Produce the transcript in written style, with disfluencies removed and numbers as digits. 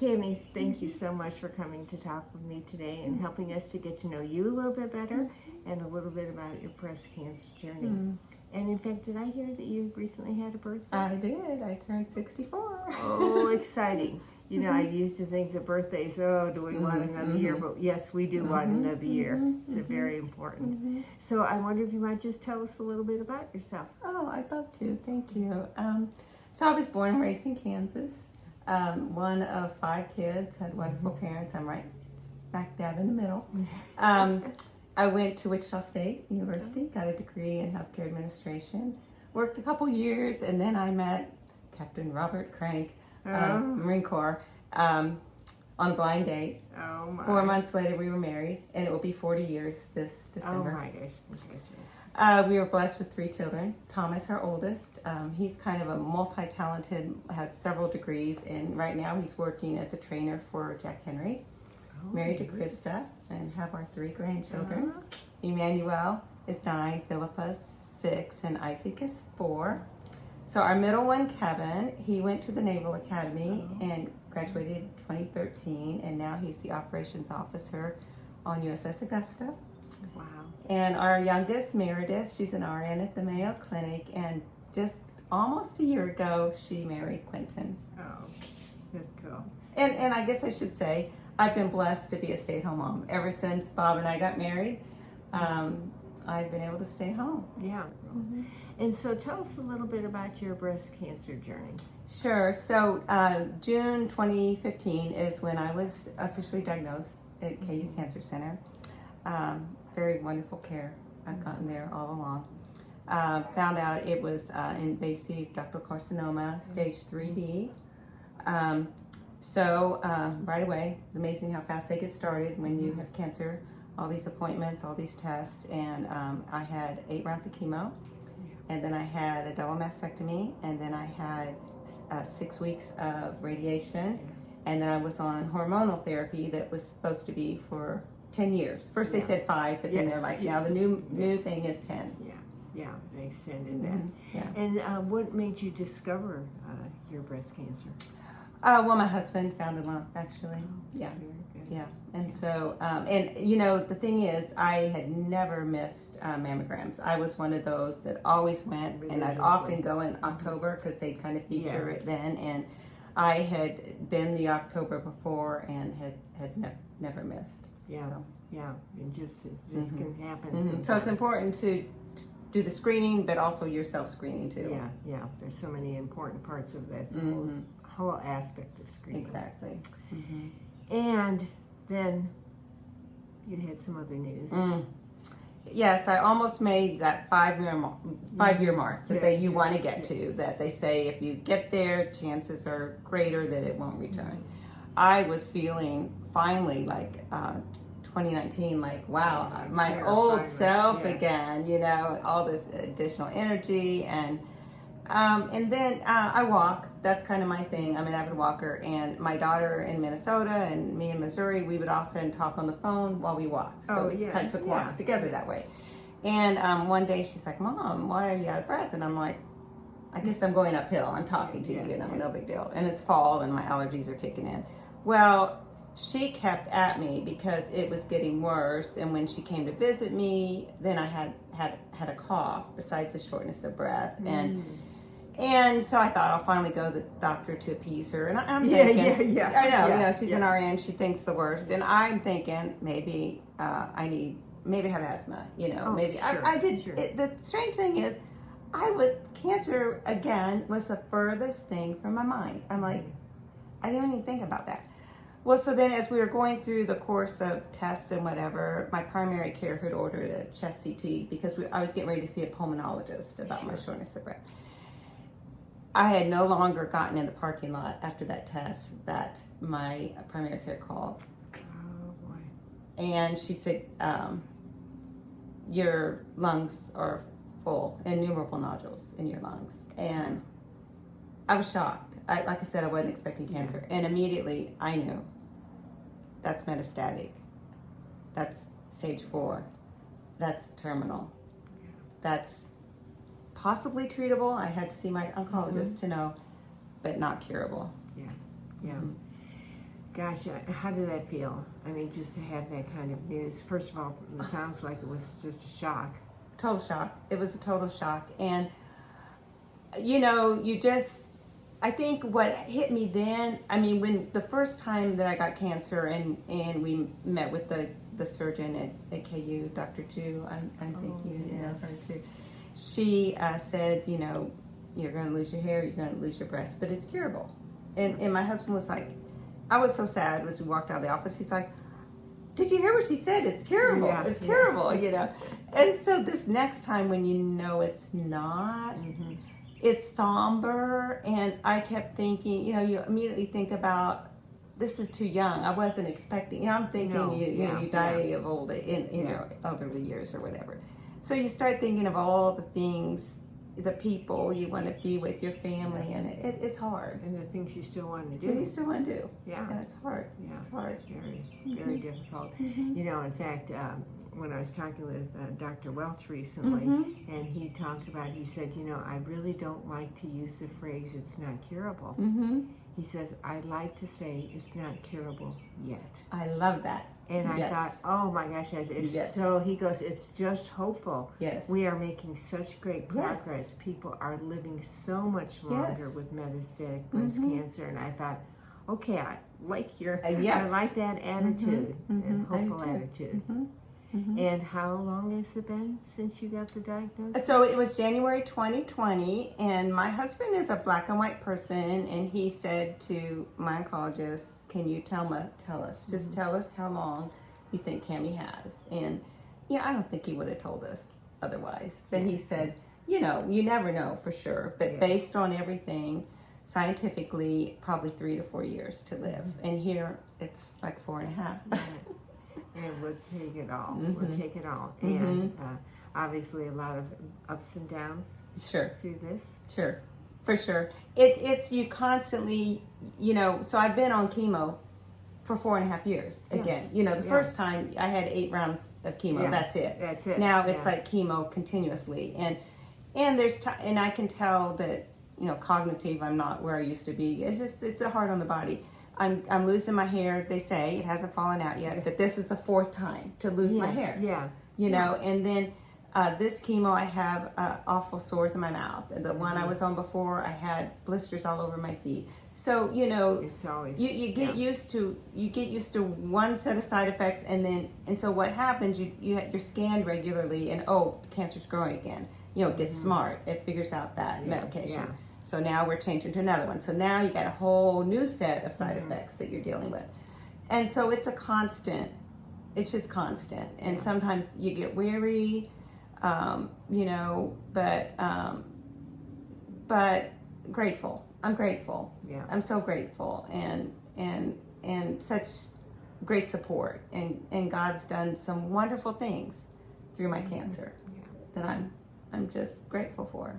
Camy, thank you so much for coming to talk with me today and helping us to get to know you a little bit better and a little bit about your breast cancer journey. And in fact, did I hear that you recently had a birthday? I did. I turned 64. Oh, exciting. You know, I used to think that birthdays, do we want another year? But yes, we do want another year. It's very important. So I wonder if you might just tell us a little bit about yourself. Oh, I'd love to. Thank you. So I was born and raised in Kansas. One of 5 kids, had wonderful parents. I'm right smack dab in the middle. I went to Wichita State University, got a degree in healthcare administration, worked a couple years, and then I met Captain Robert Crank, Marine Corps, on a blind date. Oh my. 4 months later, we were married, and it will be 40 years this December. Oh my gosh. Congratulations. We were blessed with 3 children. Thomas, our oldest, he's kind of a multi-talented, has several degrees, and right now he's working as a trainer for Jack Henry. Married to Krista, and have our 3 grandchildren. Emmanuel is 9, Philippa's 6, and Isaac is 4. So our middle one, Kevin, he went to the Naval Academy and graduated 2013, and now he's the operations officer on USS Augusta. Wow. And our youngest, Meredith, she's an RN at the Mayo Clinic, and just almost a year ago, she married Quentin. Oh, that's cool. And I guess I should say, I've been blessed to be a stay-at-home mom. Ever since Bob and I got married, I've been able to stay home. Yeah. And so tell us a little bit about your breast cancer journey. Sure. So June 2015 is when I was officially diagnosed at KU Cancer Center. Very wonderful care I've gotten there all along. Found out it was invasive ductal carcinoma, stage 3B. So right away, it's amazing how fast they get started when you have cancer, all these appointments, all these tests. And I had 8 rounds of chemo, and then I had a double mastectomy, and then I had 6 weeks of radiation, and then I was on hormonal therapy that was supposed to be for 10 years. First they said 5, but then they're like, now the new thing is 10. Yeah, they extended that. And what made you discover your breast cancer? Well, my husband found a lump, actually. Yeah. And so, and you know, the thing is, I had never missed mammograms. I was one of those that always went, and I'd often go in October because they'd kind of feature it then. And I had been the October before and had never missed. So. And just can happen. So it's important to do the screening, but also your self-screening too. Yeah. There's so many important parts of that whole aspect of screening. Exactly. And then you had some other news. Yes, I almost made that 5-year mark that you want to get to. That they say if you get there, chances are greater that it won't return. I was feeling finally like 2019, like wow, my old self again. You know, all this additional energy, and then I walk. That's kind of my thing. I'm an avid walker, and my daughter in Minnesota and me in Missouri, we would often talk on the phone while we walked. So we kind of took walks together that way. And one day she's like, "Mom, why are you out of breath?" And I'm like, "I guess I'm going uphill. I'm talking to you, no big deal." And it's fall, and my allergies are kicking in. Well, she kept at me because it was getting worse, and when she came to visit me, then I had a cough besides a shortness of breath, and so I thought I'll finally go to the doctor to appease her, and I'm thinking, I know, you know, she's an RN, she thinks the worst, and I'm thinking maybe I have asthma, you know, I did. The strange thing is, cancer again was the furthest thing from my mind. I'm like, I didn't even think about that. Well, so then as we were going through the course of tests and whatever, my primary care had ordered a chest CT because I was getting ready to see a pulmonologist about my shortness of breath. I had no longer gotten in the parking lot after that test that my primary care called. Oh, boy. And she said, your lungs are full, innumerable nodules in your lungs. And I was shocked. Like I said, I wasn't expecting cancer. And immediately I knew that's metastatic. That's stage 4. That's terminal. That's possibly treatable. I had to see my oncologist to know, but not curable. Gosh, how did that feel? I mean, just to have that kind of news. First of all, it sounds like it was just a shock. Total shock. It was a total shock. And, you know, I think what hit me then, I mean, when the first time that I got cancer and we met with the surgeon at KU, Dr. Ju, I think you know her too. She said, you know, you're going to lose your hair, you're going to lose your breast, but it's curable. And my husband was like, I was so sad as we walked out of the office. He's like, did you hear what she said? It's curable. Yeah, it's curable, you know. And so this next time when you know it's not, it's somber. And I kept thinking, you know, you immediately think about, this is too young. I wasn't expecting, you know, I'm thinking you die of old in your elderly years or whatever. So you start thinking of all the things, the people you want to be with, your family, and it's hard. And the things you still want to do. That you still want to do. Yeah. And it's hard. Yeah. It's hard. Very, very difficult. You know, in fact, when I was talking with Dr. Welch recently, and he talked about, he said, you know, I really don't like to use the phrase, it's not curable. He says, I like to say it's not curable yet. I love that. And I thought, oh my gosh, it's so, he goes, it's just hopeful. Yes. We are making such great progress. People are living so much longer with metastatic breast cancer. And I thought, okay, I like I like that attitude and hopeful attitude. And how long has it been since you got the diagnosis? So it was January 2020, and my husband is a black and white person, and he said to my oncologist, can you tell us, just tell us how long you think Camy has. And yeah, I don't think he would have told us otherwise. But he said, you know, you never know for sure, but based on everything, scientifically, probably 3 to 4 years to live. And here it's like 4.5. And we'll take it all. We'll take it all. And obviously a lot of ups and downs through this. Sure. For sure. It's you constantly, you know, so I've been on chemo for 4.5 years again. You know, the first time I had 8 rounds of chemo. That's it. That's it. Now it's like chemo continuously. And there's and I can tell that, you know, cognitive, I'm not where I used to be. It's a hard on the body. I'm losing my hair. They say it hasn't fallen out yet, but this is the 4th time to lose my hair. Yeah. You know, and then this chemo, I have awful sores in my mouth. The one I was on before, I had blisters all over my feet. So you know, it's always you get used to one set of side effects, and so what happens? You're scanned regularly, and cancer's growing again. You know, it gets smart. It figures out that medication. Yeah. So now we're changing to another one. So now you got a whole new set of side effects that you're dealing with. And so it's a constant. It's just constant. And sometimes you get weary, you know, but grateful. I'm grateful. Yeah. I'm so grateful and such great support. And God's done some wonderful things through my cancer that I'm just grateful for.